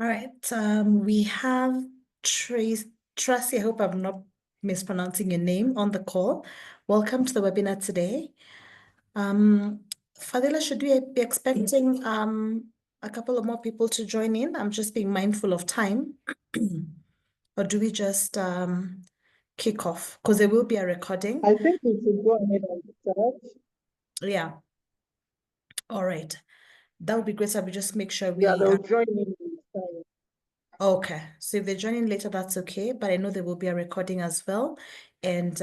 All right, we have Tracy. I hope I'm not mispronouncing your name on the call. Welcome to the webinar today. Fadila, should we be expecting a couple of more people to join in? I'm just being mindful of time. Or do we just kick off? Because there will be a recording. I think we should go ahead and start. Yeah. All right. That would be great. So we just make sure we Yeah, they'll join in. Okay, so if they join in later, that's okay. But I know there will be a recording as well, and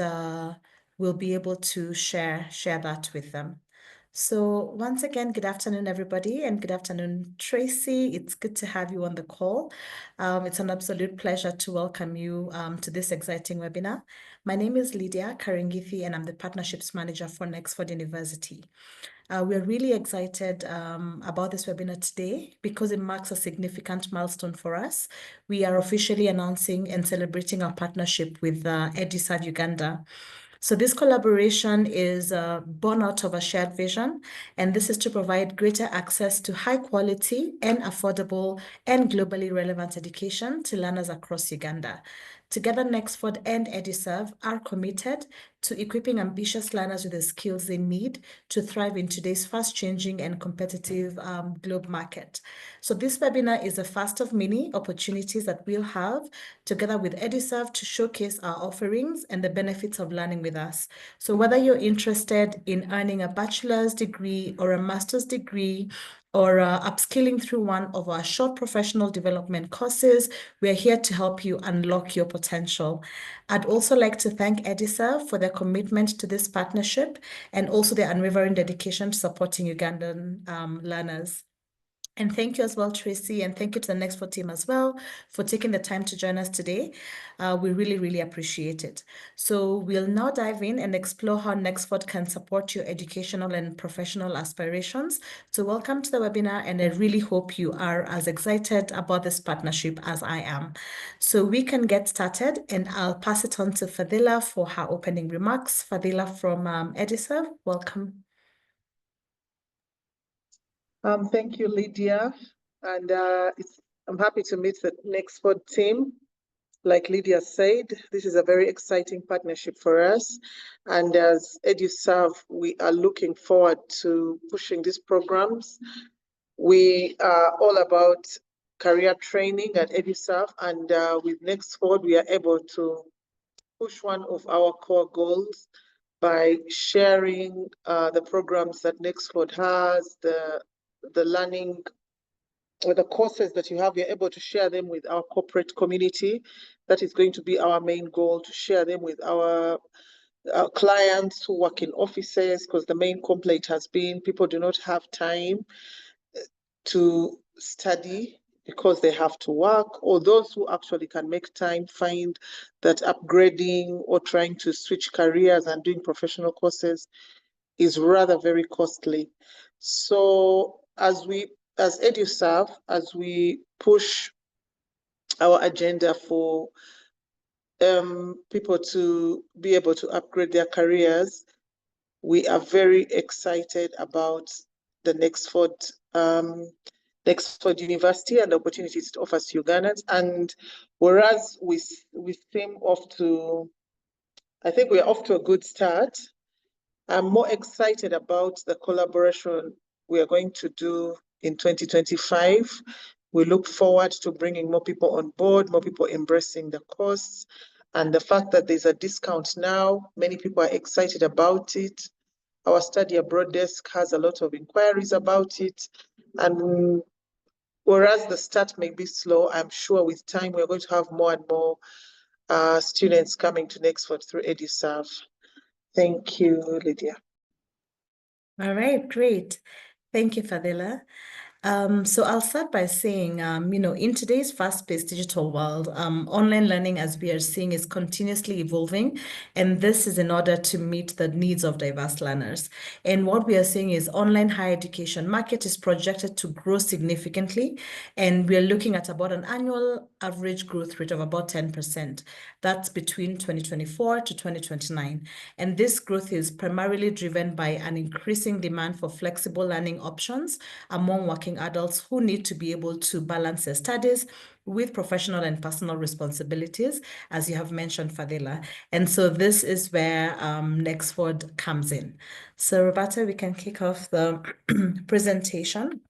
we'll be able to share that with them. So once again, good afternoon, everybody, and good afternoon, Tracy. It's good to have you on the call. It's an absolute pleasure to welcome you to this exciting webinar. My name is Lydia Karingithi, and I'm the Partnerships Manager for Nexford University. We're really excited about this webinar today because it marks a significant milestone for us. We are officially announcing and celebrating our partnership with Eduserv Uganda. So this collaboration is born out of a shared vision, and this is to provide greater access to high quality and affordable and globally relevant education to learners across Uganda. Together, Nexford and Eduserv are committed to equipping ambitious learners with the skills they need to thrive in today's fast-changing and competitive globe market. So this webinar is the first of many opportunities that we'll have together with Eduserv to showcase our offerings and the benefits of learning with us. So whether you're interested in earning a bachelor's degree or a master's degree, or upskilling through one of our short professional development courses, we're here to help you unlock your potential. I'd also like to thank Eduserv for their commitment to this partnership and also their unwavering dedication to supporting Ugandan learners. And thank you as well, Tracy, and thank you to the Nexford team as well for taking the time to join us today. We really, really appreciate it. So we'll now dive in and explore how Nexford can support your educational and professional aspirations. So welcome to the webinar, and I really hope you are as excited about this partnership as I am. So we can get started, and I'll pass it on to Fadila for her opening remarks. Fadila from Eduserv, welcome. Thank you, Lydia. And I'm happy to meet the Nexford team. Like Lydia said, this is a very exciting partnership for us. And as Eduserv, we are looking forward to pushing these programs. We are all about career training at Eduserv, and with Nexford, we are able to push one of our core goals by sharing the programs that Nexford has, the learning or the courses that you have, you're able to share them with our corporate community. That is going to be our main goal, to share them with our clients who work in offices, because the main complaint has been people do not have time to study because they have to work, or those who actually can make time find that upgrading or trying to switch careers and doing professional courses is rather very costly. So as Eduserv, as we push our agenda for people to be able to upgrade their careers, we are very excited about the Nexford University and the opportunities it offers to Ugandans. And whereas we seem off to, I think we're off to a good start, I'm more excited about the collaboration we are going to do in 2025. We look forward to bringing more people on board, more people embracing the course. And the fact that there's a discount now, many people are excited about it. Our study abroad desk has a lot of inquiries about it. And whereas the start may be slow, I'm sure with time we're going to have more and more students coming to Nexford through Eduserv. Thank you, Lydia. All right, great. Thank you, Fadila. So I'll start by saying, in today's fast-paced digital world, online learning, as we are seeing, is continuously evolving, and this is in order to meet the needs of diverse learners. And what we are seeing is online higher education market is projected to grow significantly, and we are looking at about an annual average growth rate of about 10%. That's between 2024 to 2029. And this growth is primarily driven by an increasing demand for flexible learning options among working working adults who need to be able to balance their studies with professional and personal responsibilities, as you have mentioned, Fadila. And so this is where Nexford comes in. So Roberta, we can kick off the presentation.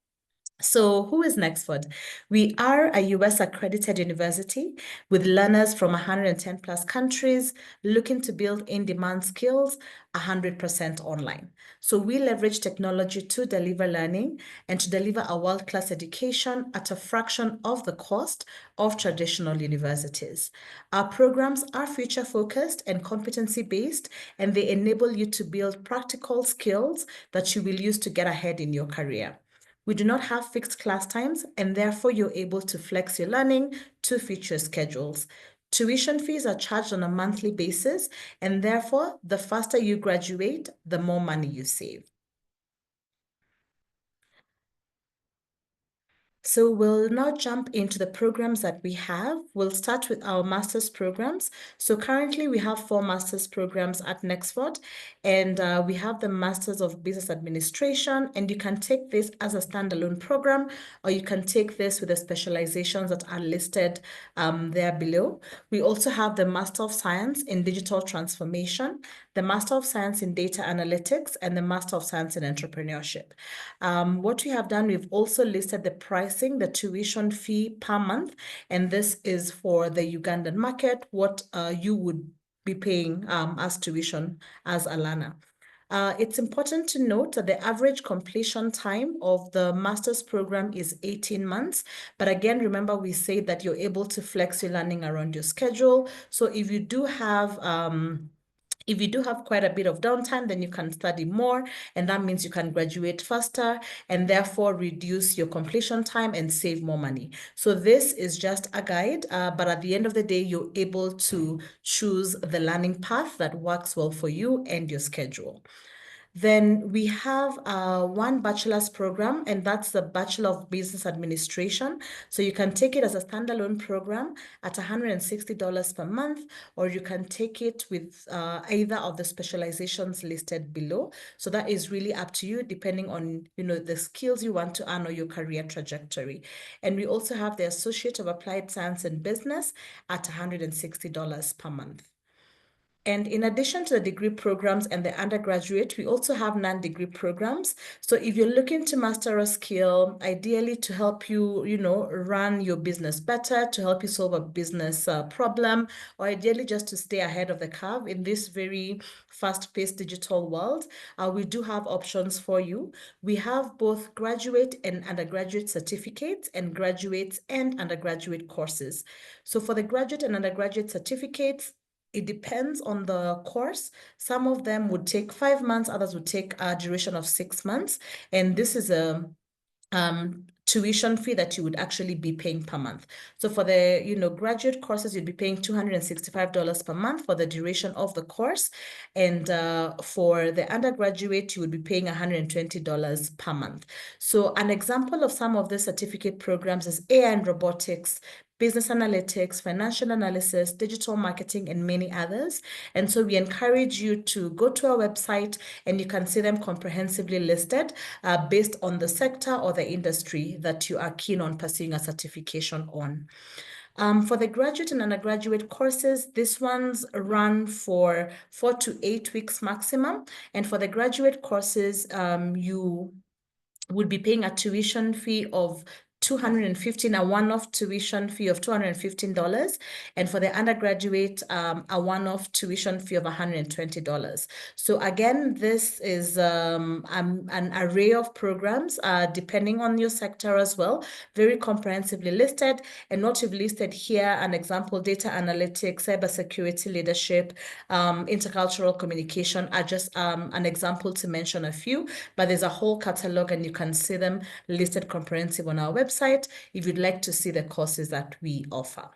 So who is Nexford? We are a US accredited university with learners from 110 plus countries looking to build in-demand skills 100% online. So we leverage technology to deliver learning and to deliver a world-class education at a fraction of the cost of traditional universities. Our programs are future-focused and competency-based, and they enable you to build practical skills that you will use to get ahead in your career. We do not have fixed class times, and therefore you're able to flex your learning to fit your schedules. Tuition fees are charged on a monthly basis, and therefore, the faster you graduate, the more money you save. So we'll now jump into the programs that we have. We'll start with our master's programs. So currently we have 4 master's programs at Nexford, and we have the Masters of Business Administration, and you can take this as a standalone program, or you can take this with the specializations that are listed there below. We also have the Master of Science in Digital Transformation, the Master of Science in Data Analytics, and the Master of Science in Entrepreneurship. What we have done, we've also listed the pricing, the tuition fee per month, and this is for the Ugandan market, what you would be paying as tuition as a learner. It's important to note that the average completion time of the master's program is 18 months. But again, remember we say that you're able to flex your learning around your schedule. So if you do have quite a bit of downtime, then you can study more, and that means you can graduate faster and therefore reduce your completion time and save more money. So this is just a guide, but at the end of the day, you're able to choose the learning path that works well for you and your schedule. Then we have one bachelor's program, and that's the Bachelor of Business Administration. So you can take it as a standalone program at $160 per month, or you can take it with either of the specializations listed below. So that is really up to you, depending on the skills you want to earn or your career trajectory. And we also have the Associate of Applied Science and Business at $160 per month. And in addition to the degree programs and the undergraduate, we also have non-degree programs. So if you're looking to master a skill, ideally to help you, run your business better, to help you solve a business problem, or ideally just to stay ahead of the curve in this very fast-paced digital world, we do have options for you. We have both graduate and undergraduate certificates and graduates and undergraduate courses. So for the graduate and undergraduate certificates, it depends on the course. Some of them would take 5 months, others would take a duration of 6 months. And this is a tuition fee that you would actually be paying per month. So for the graduate courses, you'd be paying $265 per month for the duration of the course. And for the undergraduate, you would be paying $120 per month. So an example of some of the certificate programs is AI and robotics, business analytics, financial analysis, digital marketing, and many others. And so we encourage you to go to our website, and you can see them comprehensively listed based on the sector or the industry that you are keen on pursuing a certification on. For the graduate and undergraduate courses, these ones run for 4 to 8 weeks maximum. And for the graduate courses, you would be paying a tuition fee of $215, a one-off tuition fee of $215, and for the undergraduate, a one-off tuition fee of $120. So again, this is an array of programs depending on your sector as well, very comprehensively listed. And what we've listed here, an example, data analytics, cybersecurity leadership, intercultural communication are just an example to mention a few, but there's a whole catalog, and you can see them listed comprehensive on our website if you'd like to see the courses that we offer.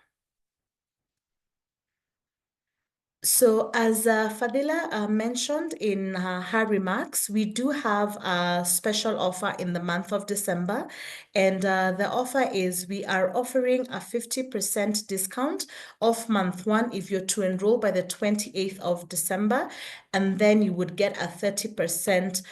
So, as Fadila mentioned in her remarks, we do have a special offer in the month of December. And the offer is we are offering a 50% discount off month one if you're to enroll by the 28th of December. And then you would get a 30%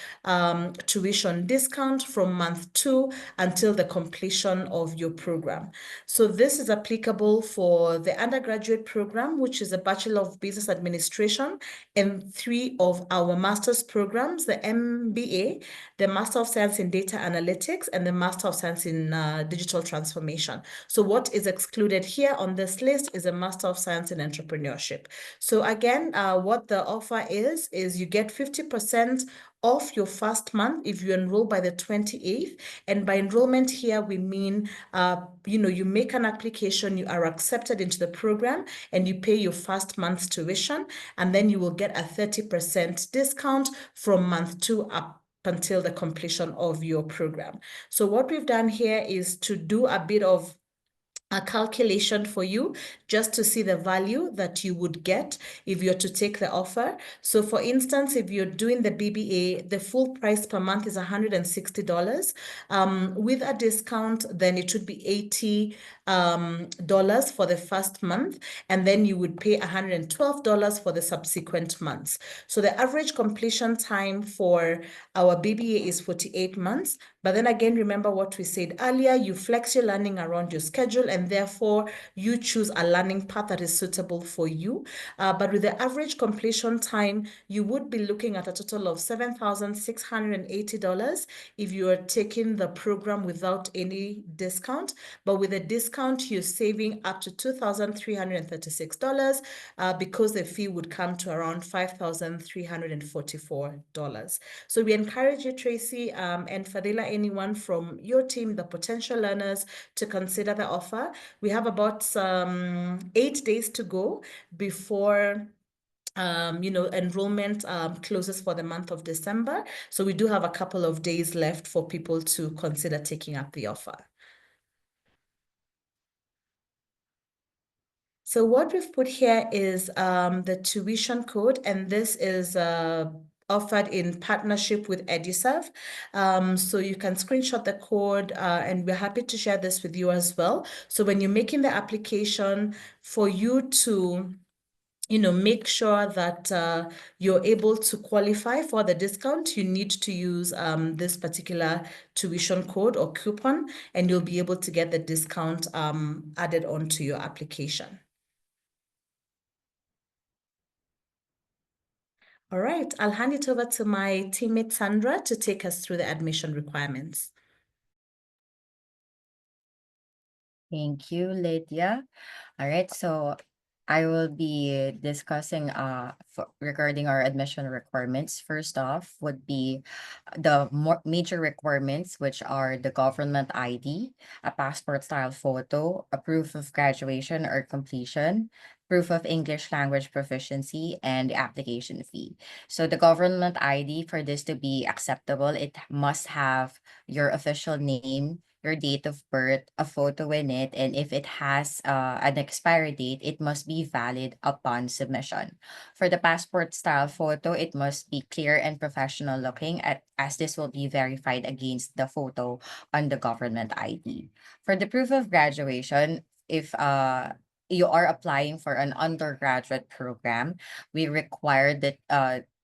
tuition discount from month two until the completion of your program. So this is applicable for the undergraduate program, which is a Bachelor of Business Administration, and three of our master's programs, the MBA, the Master of Science in Data Analytics, and the Master of Science in Digital Transformation. So what is excluded here on this list is a Master of Science in Entrepreneurship. So again, what the offer is you get 50% off your first month if you enroll by the 28th. And by enrollment here, we mean, you make an application, you are accepted into the program, and you pay your first month's tuition, and then you will get a 30% discount from month two up until the completion of your program. So what we've done here is to do a bit of a calculation for you just to see the value that you would get if you're to take the offer. So for instance, if you're doing the BBA, the full price per month is $160. With a discount, then it would be $80 for the first month, and then you would pay $112 for the subsequent months. So the average completion time for our BBA is 48 months. But then again, remember what we said earlier, you flex your learning around your schedule, and therefore you choose a learning path that is suitable for you. But with the average completion time, you would be looking at a total of $7,680 if you are taking the program without any discount. But with a discount, you're saving up to $2,336 because the fee would come to around $5,344. So we encourage you, Tracy, and Fadila, anyone from your team, the potential learners, to consider the offer. We have about 8 days to go before enrollment closes for the month of December. So we do have a couple of days left for people to consider taking up the offer. So what we've put here is the tuition code, and this is offered in partnership with Eduserv. So you can screenshot the code, and we're happy to share this with you as well. So when you're making the application, for you to make sure that you're able to qualify for the discount, you need to use this particular tuition code or coupon, and you'll be able to get the discount added onto your application. All right, I'll hand it over to my teammate Sandra to take us through the admission requirements. Thank you, Lydia. All right, so I will be discussing regarding our admission requirements. First off would be the major requirements, which are the government ID, a passport style photo, a proof of graduation or completion, proof of English language proficiency, and the application fee. So the government ID, for this to be acceptable, it must have your official name, your date of birth, a photo in it, and if it has an expiry date, it must be valid upon submission. For the passport style photo, it must be clear and professional looking, as this will be verified against the photo on the government ID. For the proof of graduation, if you are applying for an undergraduate program, we require that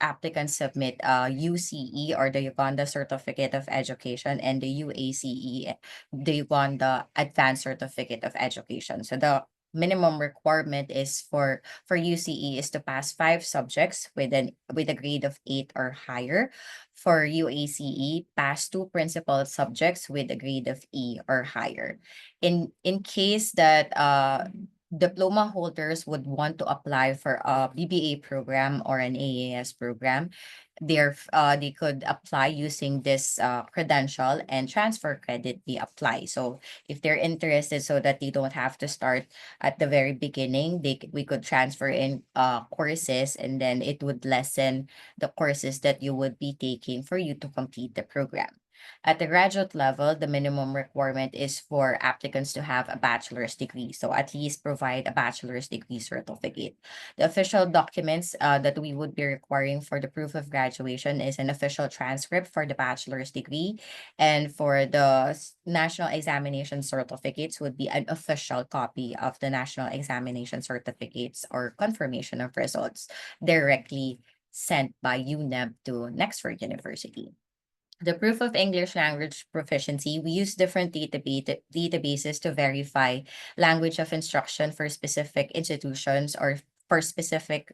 applicants submit UCE, or the Uganda Certificate of Education, and the UACE, the Uganda Advanced Certificate of Education. So the minimum requirement is for UCE is to pass 5 subjects with a grade of 8 or higher. For UACE, pass 2 principal subjects with a grade of E or higher. In case that diploma holders would want to apply for a BBA program or an AAS program, they could apply using this credential, and transfer credit be apply. So if they're interested, so that they don't have to start at the very beginning, we could transfer in courses, and then it would lessen the courses that you would be taking for you to complete the program. At the graduate level, the minimum requirement is for applicants to have a bachelor's degree. So at least provide a bachelor's degree certificate. The official documents that we would be requiring for the proof of graduation is an official transcript for the bachelor's degree. And for the national examination certificates would be an official copy of the national examination certificates or confirmation of results directly sent by UNEB to Nexford University. The proof of English language proficiency, we use different databases to verify language of instruction for specific institutions or for specific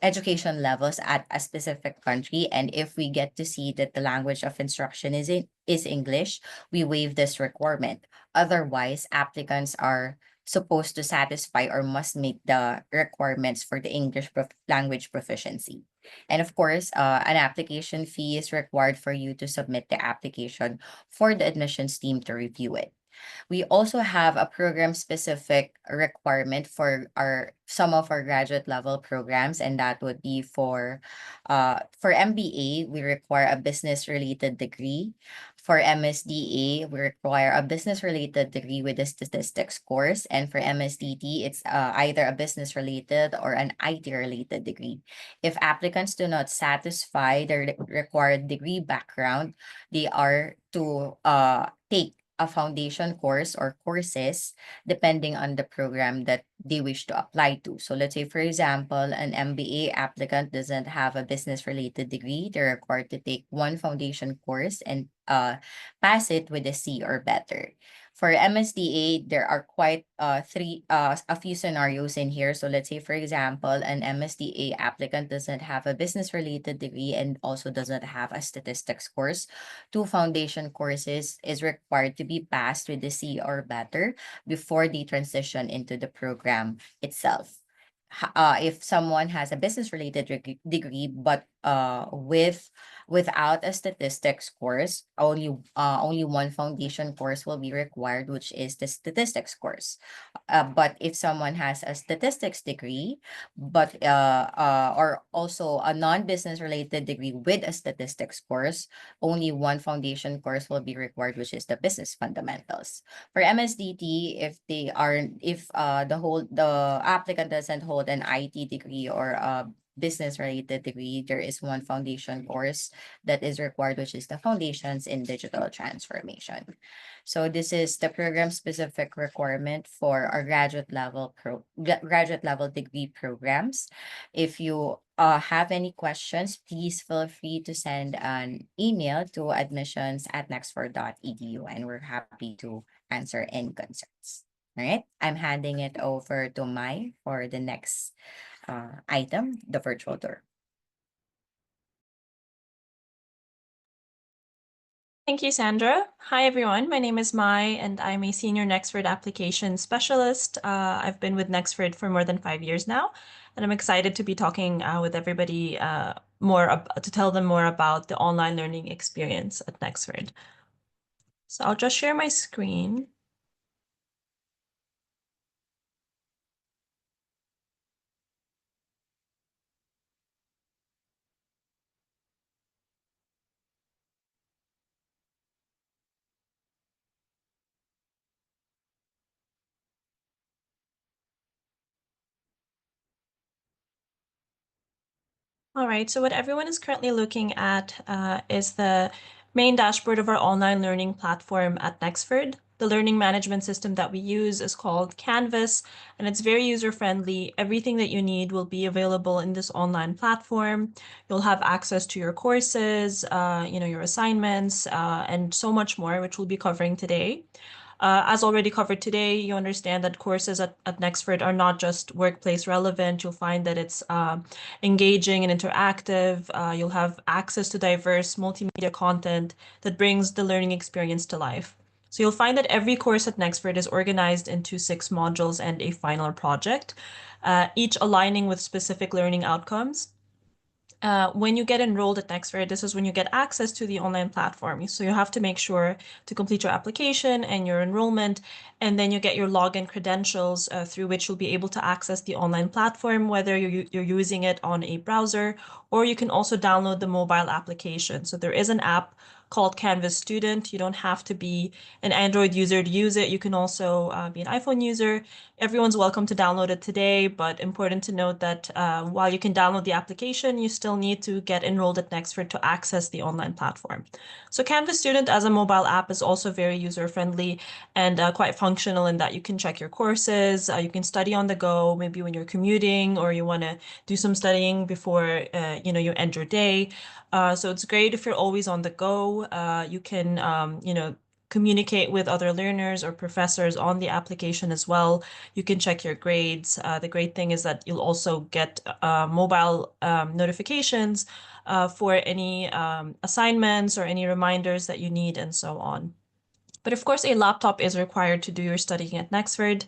education levels at a specific country. And if we get to see that the language of instruction is English, we waive this requirement. Otherwise, applicants are supposed to satisfy or must meet the requirements for the English language proficiency. And of course, an application fee is required for you to submit the application for the admissions team to review it. We also have a program specific requirement for our some of our graduate level programs, and that would be for MBA, we require a business related degree. For MSDA, we require a business related degree with a statistics course. And for MSDT, it's either a business related or an IT related degree. If applicants do not satisfy the required degree background, they are to take a foundation course or courses depending on the program that they wish to apply to. So let's say, for example, an MBA applicant doesn't have a business related degree. They're required to take one foundation course and pass it with a C or better. For MSDA, there are quite a few scenarios in here. So let's say, for example, an MSDA applicant doesn't have a business related degree and also doesn't have a statistics course. Two foundation courses is required to be passed with a C or better before they transition into the program itself. If someone has a business related degree but without a statistics course, only one foundation course will be required, which is the statistics course. But if someone has a statistics degree, but or also a non-business related degree with a statistics course, only one foundation course will be required, which is the business fundamentals. For MSDT, if the applicant doesn't hold an IT degree or a business related degree, there is one foundation course that is required, which is the foundations in digital transformation. So this is the program specific requirement for our graduate level degree programs. If you have any questions, please feel free to send an email to admissions@nexford.edu, and we're happy to answer any concerns. All right, I'm handing it over to Mai for the next item, the virtual tour. Thank you, Sandra. Hi, everyone. My name is Mai, and I'm a senior Nexford application specialist. I've been with Nexford for more than 5 years now, and I'm excited to be talking with everybody to tell them more about the online learning experience at Nexford. So I'll just share my screen. All right, so what everyone is currently looking at is the main dashboard of our online learning platform at Nexford. The learning management system that we use is called Canvas, and it's very user-friendly. Everything that you need will be available in this online platform. You'll have access to your courses, your assignments, and so much more, which we'll be covering today. As already covered today, you understand that courses at Nexford are not just workplace relevant. You'll find that it's engaging and interactive. You'll have access to diverse multimedia content that brings the learning experience to life. So you'll find that every course at Nexford is organized into 6 modules and a final project, each aligning with specific learning outcomes. when you get enrolled at Nexford, this is when you get access to the online platform. So you have to make sure to complete your application and your enrollment, and then you get your login credentials through which you'll be able to access the online platform, whether you're using it on a browser, or you can also download the mobile application. So there is an app called Canvas Student. You don't have to be an Android user to use it. You can also be an iPhone user. Everyone's welcome to download it today, but important to note that while you can download the application, you still need to get enrolled at Nexford to access the online platform. So Canvas Student as a mobile app is also very user-friendly and quite functional in that you can check your courses, you can study on the go, maybe when you're commuting or you want to do some studying before you end your day. So it's great if you're always on the go. You can communicate with other learners or professors on the application as well. You can check your grades. The great thing is that you'll also get mobile notifications for any assignments or any reminders that you need and so on. But of course, a laptop is required to do your studying at Nexford.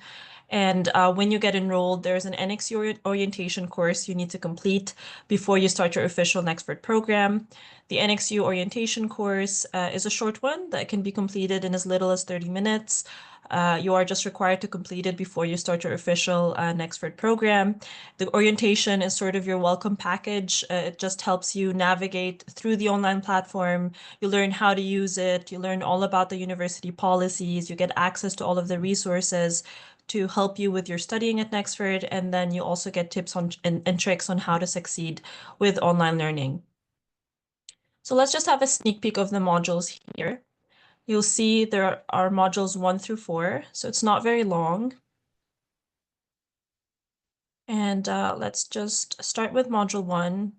And when you get enrolled, there's an NXU orientation course you need to complete before you start your official Nexford program. The NXU orientation course is a short one that can be completed in as little as 30 minutes. You are just required to complete it before you start your official Nexford program. The orientation is sort of your welcome package. It just helps you navigate through the online platform. You learn how to use it. You learn all about the university policies. You get access to all of the resources to help you with your studying at Nexford. And then you also get tips on and tricks on how to succeed with online learning. So let's just have a sneak peek of the modules here. You'll see there are modules 1 through 4, so it's not very long. And let's just start with module 1.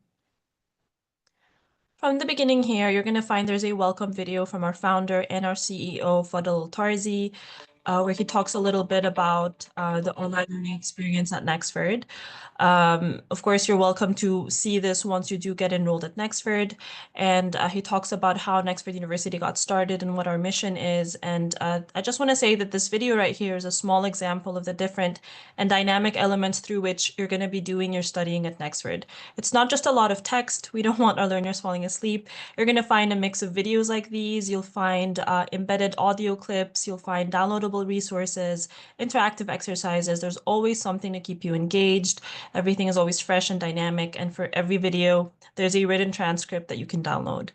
From the beginning here, you're going to find there's a welcome video from our founder and our CEO, Fadl Tarzi, where he talks a little bit about the online learning experience at Nexford. Of course, you're welcome to see this once you do get enrolled at Nexford. And he talks about how Nexford University got started and what our mission is. And I just want to say that this video right here is a small example of the different and dynamic elements through which you're going to be doing your studying at Nexford. It's not just a lot of text. We don't want our learners falling asleep. You're going to find a mix of videos like these. You'll find embedded audio clips. You'll find downloadable resources, interactive exercises. There's always something to keep you engaged. Everything is always fresh and dynamic. And for every video, there's a written transcript that you can download.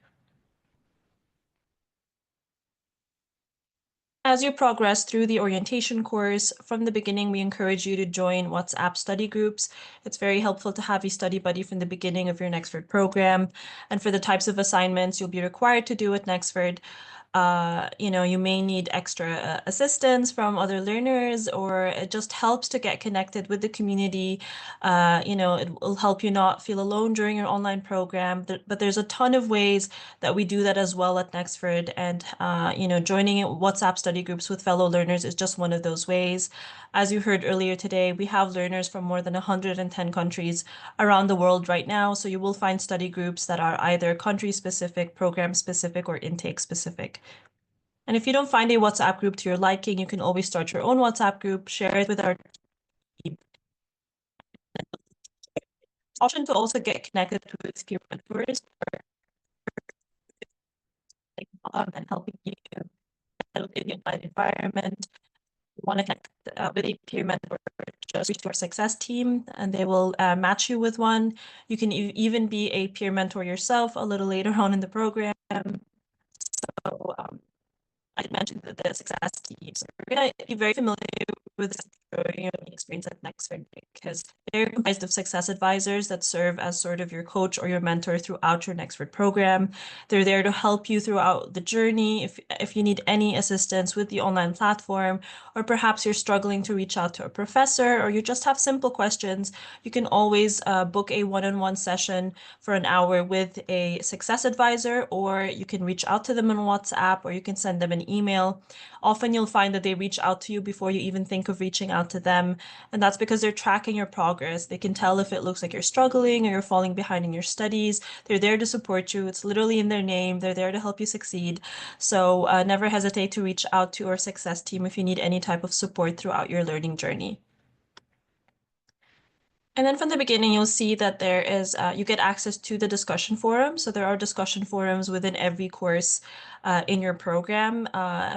As you progress through the orientation course, from the beginning, we encourage you to join WhatsApp study groups. It's very helpful to have a study buddy from the beginning of your Nexford program. And for the types of assignments you'll be required to do at Nexford, you may need extra assistance from other learners, or it just helps to get connected with the community. It will help you not feel alone during your online program. But there's a ton of ways that we do that as well at Nexford. And, joining WhatsApp study groups with fellow learners is just one of those ways. As you heard earlier today, we have learners from more than 110 countries around the world right now. So you will find study groups that are either country-specific, program-specific, or intake-specific. And if you don't find a WhatsApp group to your liking, you can always start your own WhatsApp group, share it with our team. Option to also get connected with peer mentors and helping you in the online environment. You want to connect with a peer mentor, just reach to our success team and they will match you with one. You can even be a peer mentor yourself a little later on in the program. So I mentioned that the success teams are going to be very familiar with the experience at Nexford because they're comprised of success advisors that serve as sort of your coach or your mentor throughout your Nexford program. They're there to help you throughout the journey. If you need any assistance with the online platform, or perhaps you're struggling to reach out to a professor, or you just have simple questions, you can always book a one-on-one session for an hour with a success advisor, or you can reach out to them on WhatsApp, or you can send them an email. Often you'll find that they reach out to you before you even think of reaching out to them. And that's because they're tracking your progress. They can tell if it looks like you're struggling or you're falling behind in your studies. They're there to support you. It's literally in their name. They're there to help you succeed. So never hesitate to reach out to our success team if you need any type of support throughout your learning journey. And then from the beginning, you'll see that there is, you get access to the discussion forum. So there are discussion forums within every course in your program.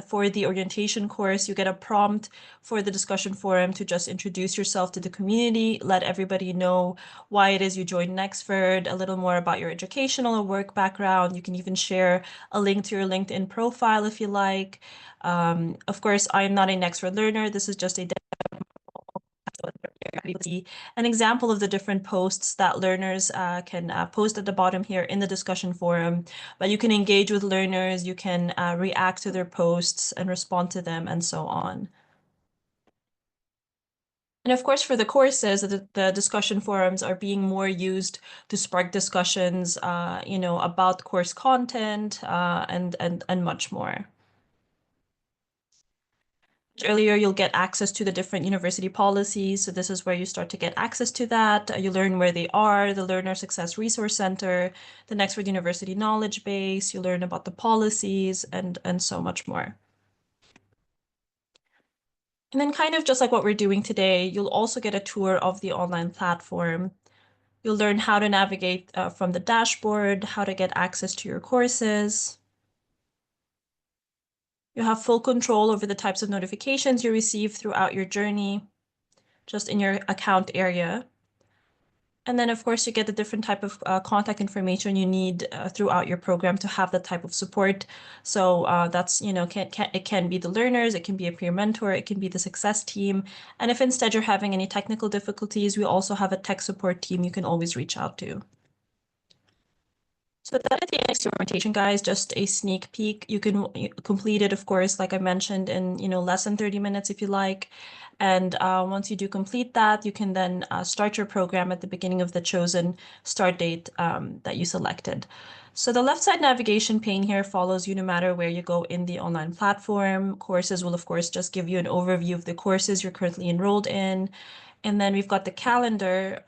For the orientation course, you get a prompt for the discussion forum to just introduce yourself to the community, let everybody know why it is you joined Nexford, a little more about your educational or work background. You can even share a link to your LinkedIn profile if you like. Of course, I'm not a Nexford learner. This is just a an example of the different posts that learners can post at the bottom here in the discussion forum. But you can engage with learners, you can react to their posts and respond to them, and so on. And of course, for the courses, the discussion forums are being more used to spark discussions, about course content and much more. Earlier, you'll get access to the different university policies. So this is where you start to get access to that. You learn where they are, the Learner Success Resource Center, the Nexford University Knowledge Base. You learn about the policies and so much more. And then kind of just like what we're doing today, you'll also get a tour of the online platform. You'll learn how to navigate from the dashboard, how to get access to your courses. You have full control over the types of notifications you receive throughout your journey, just in your account area. And then, of course, you get the different type of contact information you need throughout your program to have that type of support. So that's, it can be the learners, it can be a peer mentor, it can be the success team. And if instead you're having any technical difficulties, we also have a tech support team you can always reach out to. So that is the NXT orientation, guys, just a sneak peek. You can complete it, of course, like I mentioned, in less than 30 minutes if you like. And once you do complete that, you can then start your program at the beginning of the chosen start date that you selected. So the left side navigation pane here follows you no matter where you go in the online platform. Courses will, of course, just give you an overview of the courses you're currently enrolled in. And then we've got the calendar.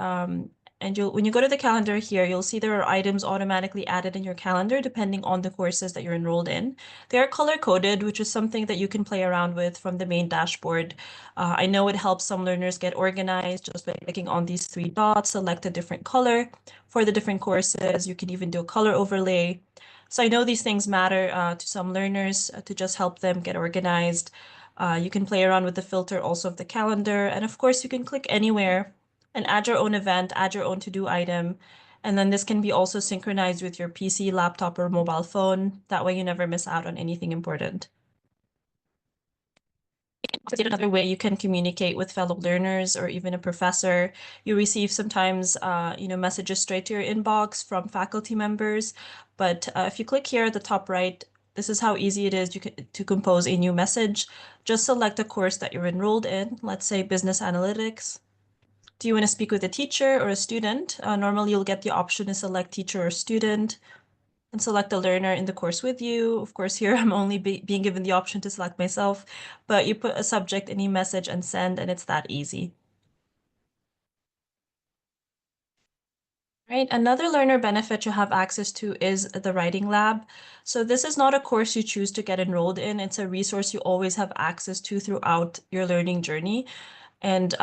And when you go to the calendar here, you'll see there are items automatically added in your calendar depending on the courses that you're enrolled in. They are color-coded, which is something that you can play around with from the main dashboard. I know it helps some learners get organized just by clicking on these three dots, select a different color for the different courses. You can even do a color overlay. So I know these things matter to some learners to just help them get organized. You can play around with the filter also of the calendar. And of course, you can click anywhere and add your own event, add your own to-do item. And then this can be also synchronized with your PC, laptop, or mobile phone. That way you never miss out on anything important. Another way you can communicate with fellow learners or even a professor. You receive sometimes, messages straight to your inbox from faculty members. But if you click here at the top right, this is how easy it is to compose a new message. Just select a course that you're enrolled in, let's say business analytics. Do you want to speak with a teacher or a student? Normally, you'll get the option to select teacher or student and select a learner in the course with you. Of course, here I'm only being given the option to select myself, but you put a subject, any message, and send, and it's that easy. Right, another learner benefit you have access to is the writing lab. So this is not a course you choose to get enrolled in. It's a resource you always have access to throughout your learning journey. And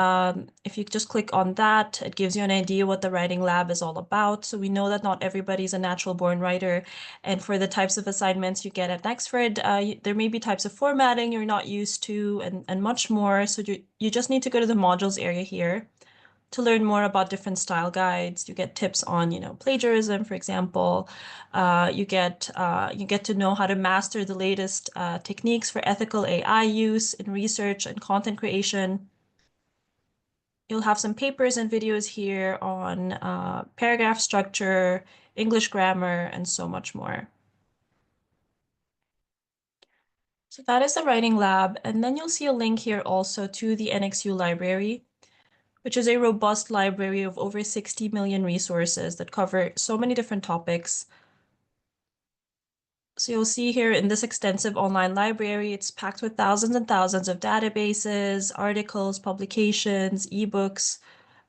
if you just click on that, it gives you an idea what the writing lab is all about. So we know that not everybody's a natural born writer. And for the types of assignments you get at Nexford, there may be types of formatting you're not used to and much more. So you just need to go to the modules area here to learn more about different style guides. You get tips on, plagiarism, for example. You get to know how to master the latest techniques for ethical AI use in research and content creation. You'll have some papers and videos here on paragraph structure, English grammar, and so much more. So that is the writing lab. And then you'll see a link here also to the NXU library, which is a robust library of over 60 million resources that cover so many different topics. So you'll see here in this extensive online library, it's packed with thousands and thousands of databases, articles, publications, ebooks,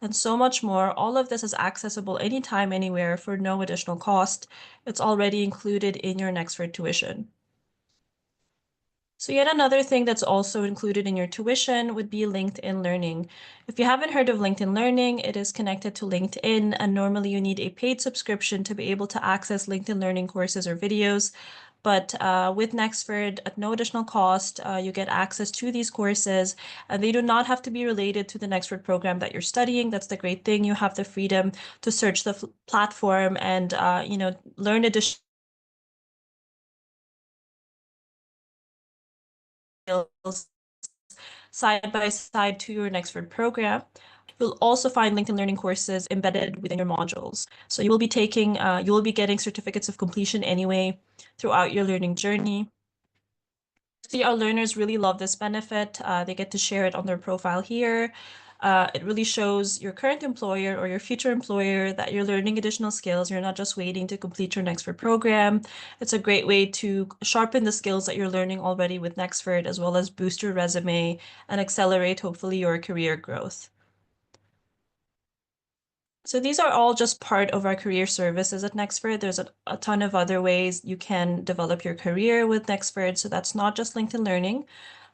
and so much more. All of this is accessible anytime, anywhere for no additional cost. It's already included in your Nexford tuition. So yet another thing that's also included in your tuition would be LinkedIn Learning. If you haven't heard of LinkedIn Learning, it is connected to LinkedIn, and normally you need a paid subscription to be able to access LinkedIn Learning courses or videos. But with Nexford, at no additional cost, you get access to these courses, and they do not have to be related to the Nexford program that you're studying. That's the great thing. You have the freedom to search the platform and learn additional skills side by side to your Nexford program. You'll also find LinkedIn Learning courses embedded within your modules. So you will be getting certificates of completion anyway throughout your learning journey. See, our learners really love this benefit. They get to share it on their profile here. It really shows your current employer or your future employer that you're learning additional skills. You're not just waiting to complete your Nexford program. It's a great way to sharpen the skills that you're learning already with Nexford, as well as boost your resume and accelerate, hopefully, your career growth. So these are all just part of our career services at Nexford. There's a ton of other ways you can develop your career with Nexford. So that's not just LinkedIn Learning.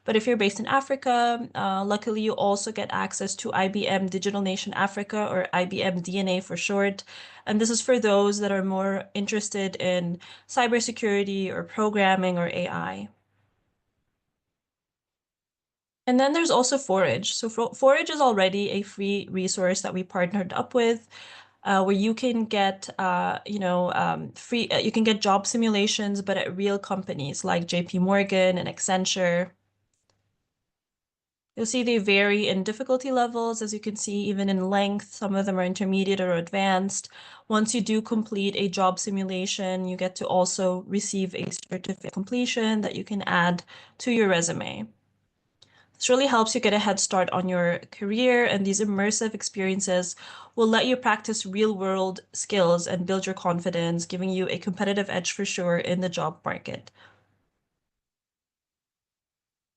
But if you're based in Africa, luckily you also get access to IBM Digital Nation Africa, or IBM DNA for short. And this is for those that are more interested in cybersecurity or programming or AI. And then there's also Forage. So Forage is already a free resource that we partnered up with, where you can get, free. You can get job simulations, but at real companies like JP Morgan and Accenture. You'll see they vary in difficulty levels, as you can see, even in length. Some of them are intermediate or advanced. Once you do complete a job simulation, you get to also receive a certificate of completion that you can add to your resume. This really helps you get a head start on your career, and these immersive experiences will let you practice real-world skills and build your confidence, giving you a competitive edge for sure in the job market.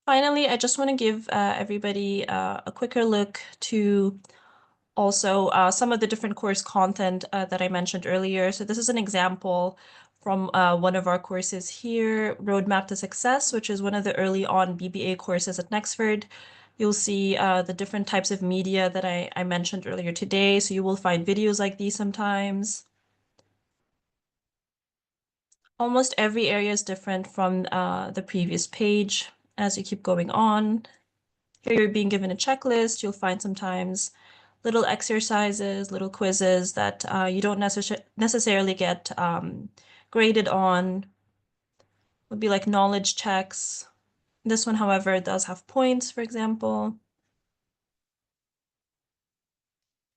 Finally, I just want to give everybody a quicker look to also some of the different course content that I mentioned earlier. So this is an example from one of our courses here, Roadmap to Success, which is one of the early on BBA courses at Nexford. You'll see the different types of media that I mentioned earlier today. So you will find videos like these sometimes. Almost every area is different from the previous page as you keep going on. Here you're being given a checklist. You'll find sometimes little exercises, little quizzes that you don't necessarily get graded on. Would be like knowledge checks. This one, however, does have points, for example.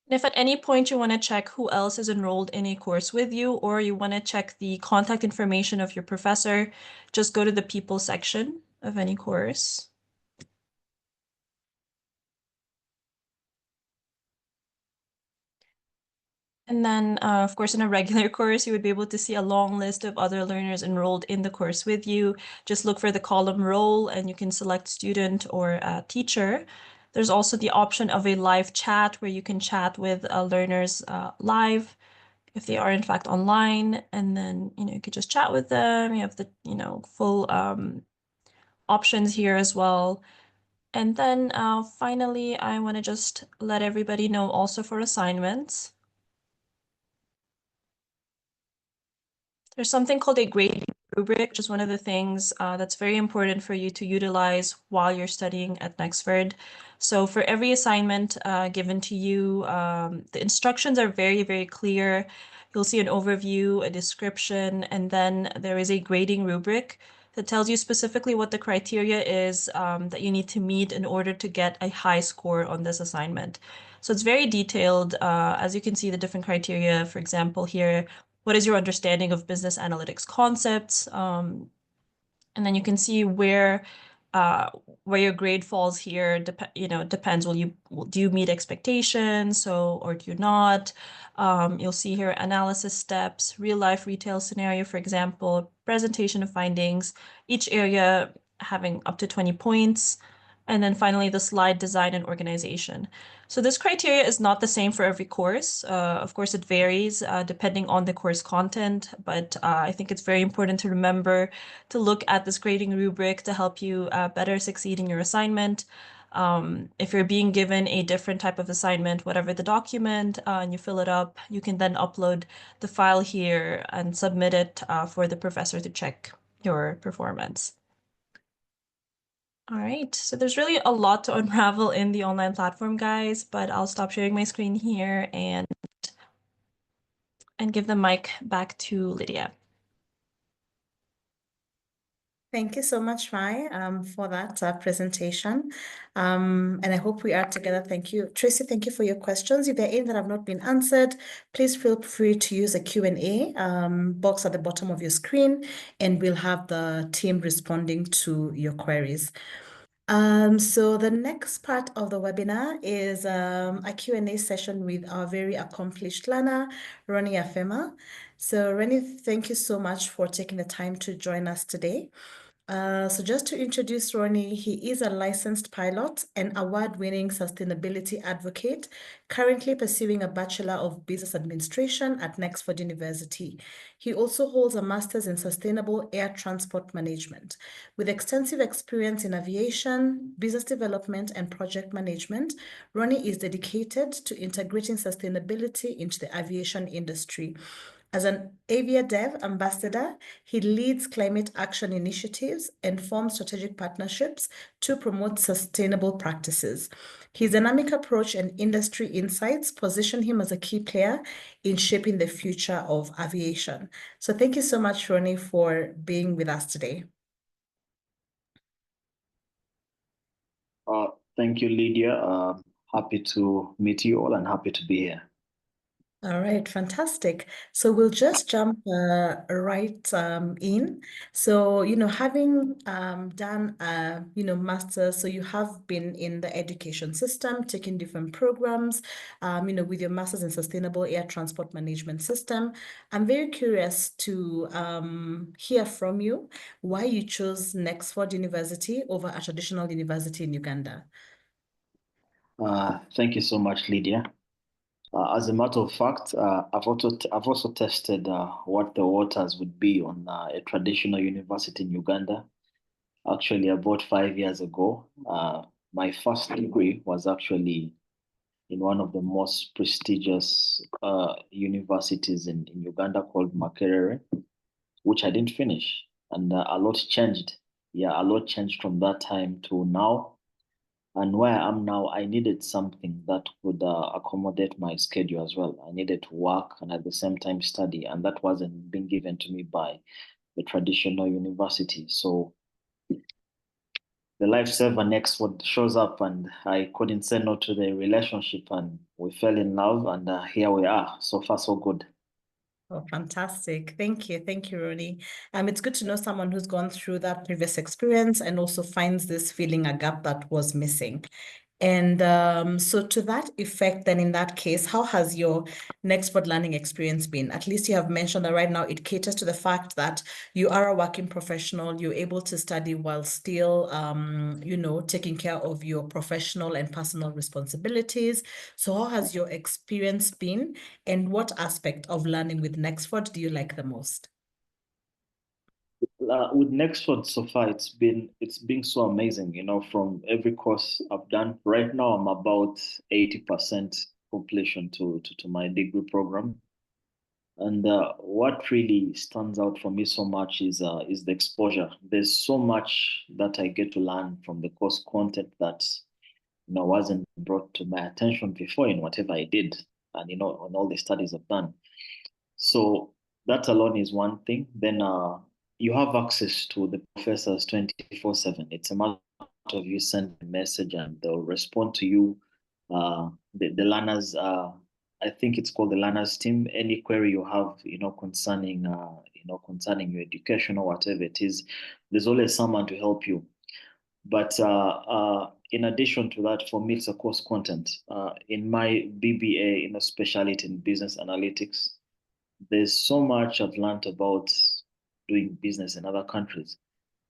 And if at any point you want to check who else is enrolled in a course with you, or you want to check the contact information of your professor, just go to the people section of any course. And then, of course, in a regular course, you would be able to see a long list of other learners enrolled in the course with you. Just look for the column role and you can select student or teacher. There's also the option of a live chat where you can chat with learners live if they are in fact online. And then, you could just chat with them. You have the, full options here as well. And then finally, I want to just let everybody know also for assignments. There's something called a grading rubric, which is one of the things that's very important for you to utilize while you're studying at Nexford. So for every assignment given to you, the instructions are very, very clear. You'll see an overview, a description, and then there is a grading rubric that tells you specifically what the criteria is that you need to meet in order to get a high score on this assignment. So it's very detailed. As you can see, the different criteria, for example, here, what is your understanding of business analytics concepts? And then you can see where your grade falls here. Depends. Do you meet expectations? Or do you not? You'll see here analysis steps, real life retail scenario, for example, presentation of findings, each area having up to 20 points. And then finally, the slide design and organization. So this criteria is not the same for every course. Of course, it varies depending on the course content, but I think it's very important to remember to look at this grading rubric to help you better succeed in your assignment. If you're being given a different type of assignment, whatever the document, and you fill it up, you can then upload the file here and submit it for the professor to check your performance. All right, so there's really a lot to unravel in the online platform, guys, but I'll stop sharing my screen here and give the mic back to Lydia. Thank you so much, Mai, for that presentation. And I hope we are together. Thank you. Tracy, thank you for your questions. If there are any that have not been answered, please feel free to use the Q&A box at the bottom of your screen, and we'll have the team responding to your queries. So the next part of the webinar is a Q&A session with our very accomplished learner, Ronnie Afema. So Ronnie, thank you so much for taking the time to join us today. So just to introduce Ronnie, he is a licensed pilot and award-winning sustainability advocate, currently pursuing a Bachelor of Business Administration at Nexford University. He also holds a Master's in Sustainable Air Transport Management. With extensive experience in aviation, business development, and project management, Ronnie is dedicated to integrating sustainability into the aviation industry. As an AviaDev ambassador, he leads climate action initiatives and forms strategic partnerships to promote sustainable practices. His dynamic approach and industry insights position him as a key player in shaping the future of aviation. So thank you so much, Ronnie, for being with us today. Thank you, Lydia. Happy to meet you all and happy to be here. All right, fantastic. So we'll just jump right in. So, having done, master's, so you have been in the education system, taking different programs, with your master's in sustainable air transport management system. I'm very curious to hear from you why you chose Nexford University over a traditional university in Uganda. Thank you so much, Lydia. As a matter of fact, I've also tested what the waters would be on a traditional university in Uganda. Actually, about 5 years ago, my first degree was actually in one of the most prestigious universities in Uganda called Makerere, which I didn't finish. And a lot changed. Yeah, a lot changed from that time to now. And where I am now, I needed something that would accommodate my schedule as well. I needed to work and at the same time study, and that wasn't being given to me by the traditional university. So the lifesaver Nexford shows up, and I couldn't say no to the relationship, and we fell in love, and here we are. So far, so good. Oh, fantastic. Thank you. Thank you, Ronnie. It's good to know someone who's gone through that previous experience and also finds this filling a gap that was missing. And so to that effect, then in that case, how has your Nexford learning experience been? At least you have mentioned that right now it caters to the fact that you are a working professional, you're able to study while still, taking care of your professional and personal responsibilities. So how has your experience been, and what aspect of learning with Nexford do you like the most? With Nexford so far, it's been so amazing. From every course I've done. Right now, I'm about 80% completion to my degree program. And what really stands out for me so much is the exposure. There's so much that I get to learn from the course content that wasn't brought to my attention before in whatever I did, and on all the studies I've done. So that alone is one thing. Then you have access to the professors 24/7. It's a matter of you send a message and they'll respond to you. The learners, I think it's called the learners team. Any query you have, concerning your education or whatever it is, there's always someone to help you. But in addition to that, for me, it's a course content. In my BBA, in a specialty in business analytics, there's so much I've learned about doing business in other countries.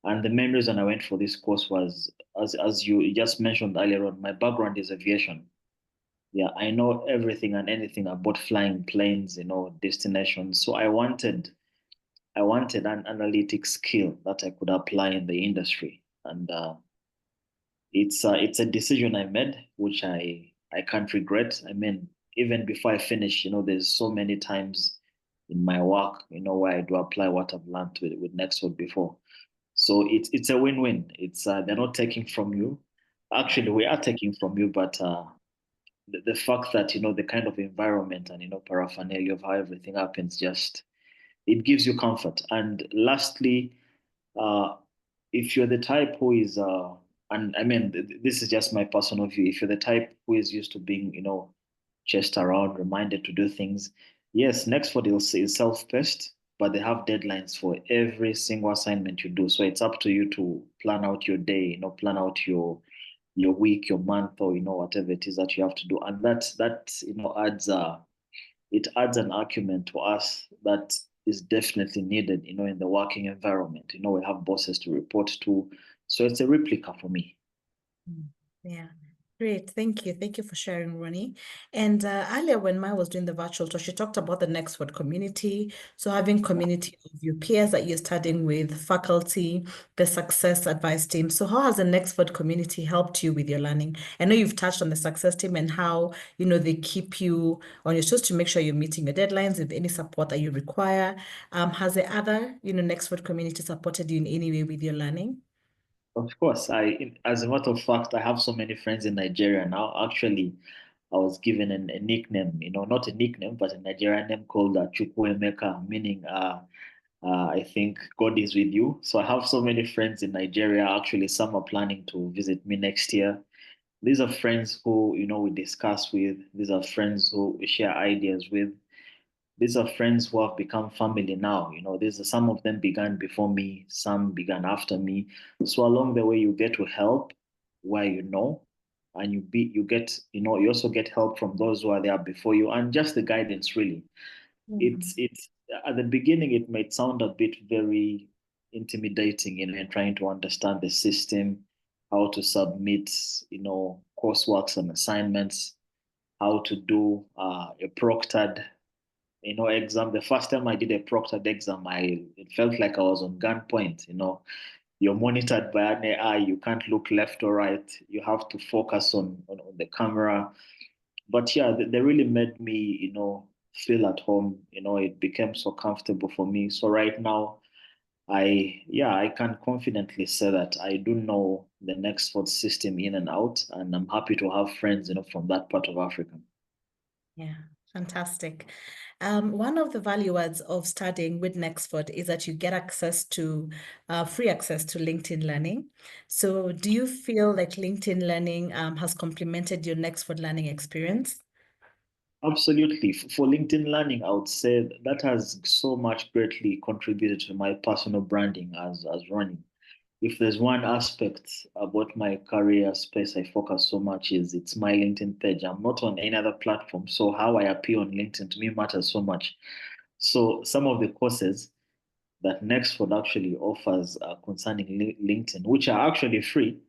And the main reason I went for this course was as you just mentioned earlier on, my background is aviation. Yeah, I know everything and anything about flying planes, destinations. So I wanted an analytic skill that I could apply in the industry, and it's a decision I made, which I can't regret. I mean, even before I finish, there's so many times in my work, where I do apply what I've learned with Nexford before. So it's a win-win. It's they're not taking from you. Actually, we are taking from you, but the fact that the kind of environment and paraphernalia of how everything happens, just it gives you comfort. And lastly, uh, if you're the type who is and I mean this is just my personal view, if you're the type who is used to being chased around, reminded to do things, yes, Nextford is self-paced, but they have deadlines for every single assignment you do. So it's up to you to plan out your day, plan out your week, your month, or whatever it is that you have to do. And that adds it adds an argument to us that is definitely needed, in the working environment. We have bosses to report to. So it's a replica for me. Yeah. Great. Thank you. Thank you for sharing, Ronnie. And earlier when Maya was doing the virtual tour, she talked about the Nexford community. So having community of your peers that you're studying with, faculty, the success advice team. So how has the Nexford community helped you with your learning? I know you've touched on the success team and how, they keep you on your toes to make sure you're meeting your deadlines with any support that you require. Has the other, Nexford community supported you in any way with your learning? Of course, as a matter of fact, I have so many friends in Nigeria now. Actually, I was given a nickname, not a nickname, but a Nigerian name called Chukwuemeka, meaning I think God is with you. So I have so many friends in Nigeria. Actually, some are planning to visit me next year. These are friends who, we discuss with. These are friends who we share ideas with. These are friends who have become family now. Some of them began before me, some began after me. So along the way, you get to help where and you also get help from those who are there before you, and just the guidance really. It's At the beginning it might sound a bit very intimidating, in trying to understand the system, how to submit, courseworks and assignments, how to do a proctored exam. The first time I did a proctored exam, it felt like I was on gunpoint. You're monitored by an AI. You can't look left or right. You have to focus on the camera. But yeah, they really made me, feel at home. It became so comfortable for me. So right now, I can confidently say that I do know the Nexford system in and out, and I'm happy to have friends, from that part of Africa. Yeah, fantastic. One of the value adds of studying with Nexford is that you get access to free access to LinkedIn Learning. So do you feel like LinkedIn Learning has complemented your Nexford learning experience? Absolutely. For LinkedIn Learning, I would say that has so much greatly contributed to my personal branding as running. If there's one aspect about my career space I focus so much is it's my LinkedIn page. I'm not on any other platform, so how I appear on LinkedIn to me matters so much. So some of the courses that Nextford actually offers concerning LinkedIn, which are actually free,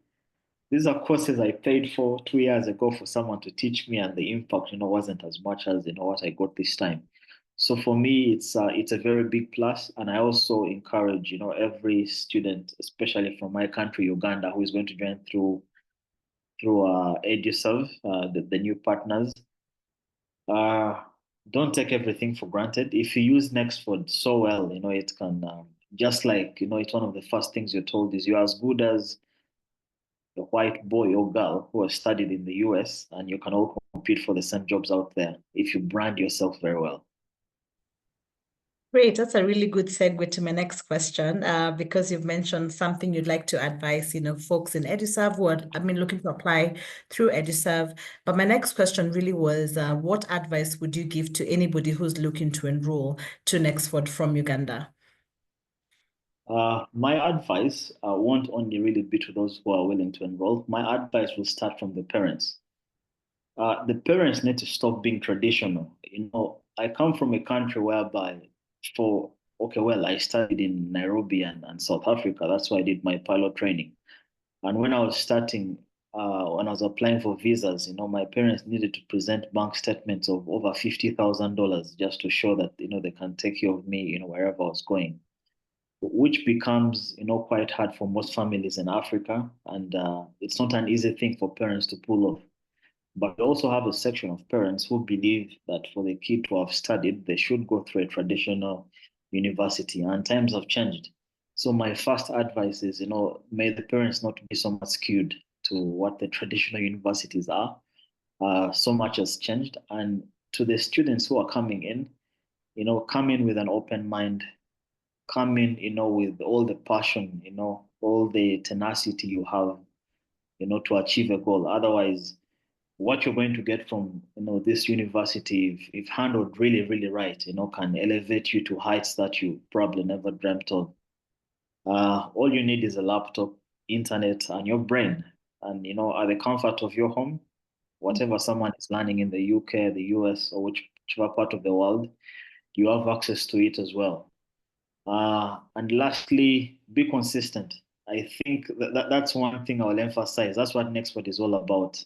these are courses I paid for 2 years ago for someone to teach me, and the impact, wasn't as much as what I got this time. So for me, it's a very big plus, and I also encourage every student, especially from my country, Uganda, who is going to join through Eduserv, the new partners. Uh, don't take everything for granted. If you use Nextford so well, it can just like it's one of the first things you're told is you're as good as a white boy or girl who has studied in the US, and you can all compete for the same jobs out there if you brand yourself very well. Great. That's a really good segue to my next question, because you've mentioned something you'd like to advise, folks in Eduserv who are, looking to apply through Eduserv. But my next question really was, what advice would you give to anybody who's looking to enroll to Nexford from Uganda? My advice won't only really be to those who are willing to enroll. My advice will start from the parents. The parents need to stop being traditional. I come from a country whereby I studied in Nairobi and South Africa. That's why I did my pilot training. And when I was starting, when I was applying for visas, my parents needed to present bank statements of over $50,000 just to show that, they can take care of me, wherever I was going, which becomes, quite hard for most families in Africa. And it's not an easy thing for parents to pull off. But we also have a section of parents who believe that for the kid to have studied, they should go through a traditional university, and times have changed. So my first advice is, may the parents not be so much skewed to what the traditional universities are. So much has changed. And to the students who are coming in, come in with an open mind, come in, with all the passion, all the tenacity you have, to achieve a goal. Otherwise, what you're going to get from this university, if handled really, really right, can elevate you to heights that you probably never dreamt of. All you need is a laptop, internet, and your brain. And at the comfort of your home, whatever someone is learning in the UK, the US, or whichever part of the world, you have access to it as well. And lastly, be consistent. I think that's one thing I'll emphasize. That's what Nexford is all about.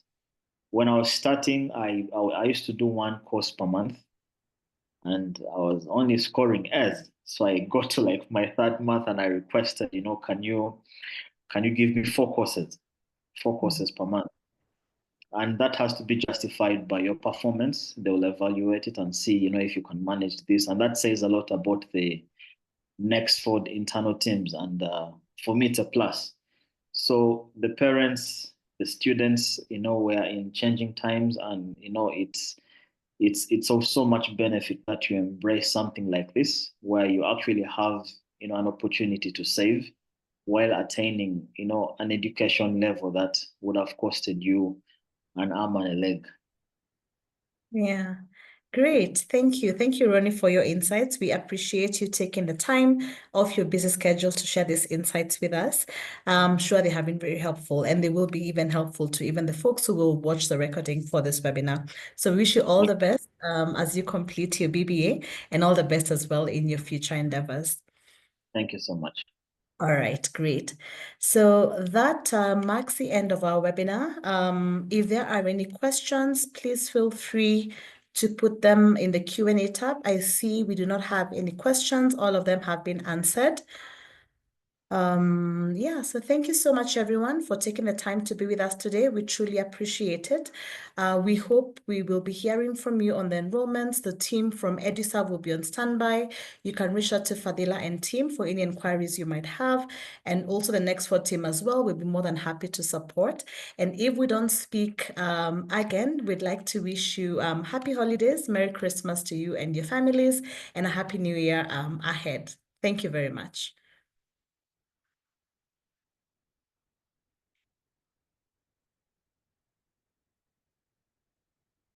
When I was starting, I used to do one course per month, and I was only scoring As. So I got to like my third month, and I requested, can you give me four courses per month? And that has to be justified by your performance. They will evaluate it and see, if you can manage this. And that says a lot about the Nexford internal teams. And for me, it's a plus. So the parents, the students, we're in changing times, and it's of so much benefit that you embrace something like this, where you actually have an opportunity to save while attaining an education level that would have costed you an arm and a leg. Yeah, great. Thank you. Thank you, Ronnie, for your insights. We appreciate you taking the time off your busy schedule to share these insights with us. I'm sure they have been very helpful, and they will be even helpful to even the folks who will watch the recording for this webinar. So we wish you all the best as you complete your BBA, and all the best as well in your future endeavors. Thank you so much. All right, great. So that marks the end of our webinar. If there are any questions, please feel free to put them in the Q&A tab. I see we do not have any questions. All of them have been answered. Yeah, so thank you so much, everyone, for taking the time to be with us today. We truly appreciate it. We hope we will be hearing from you on the enrollments. The team from Eduserv will be on standby. You can reach out to Fadila and team for any inquiries you might have. And also the Nexford team as well. We'll be more than happy to support. And if we don't speak again, we'd like to wish you happy holidays, Merry Christmas to you and your families, and a Happy New Year ahead. Thank you very much.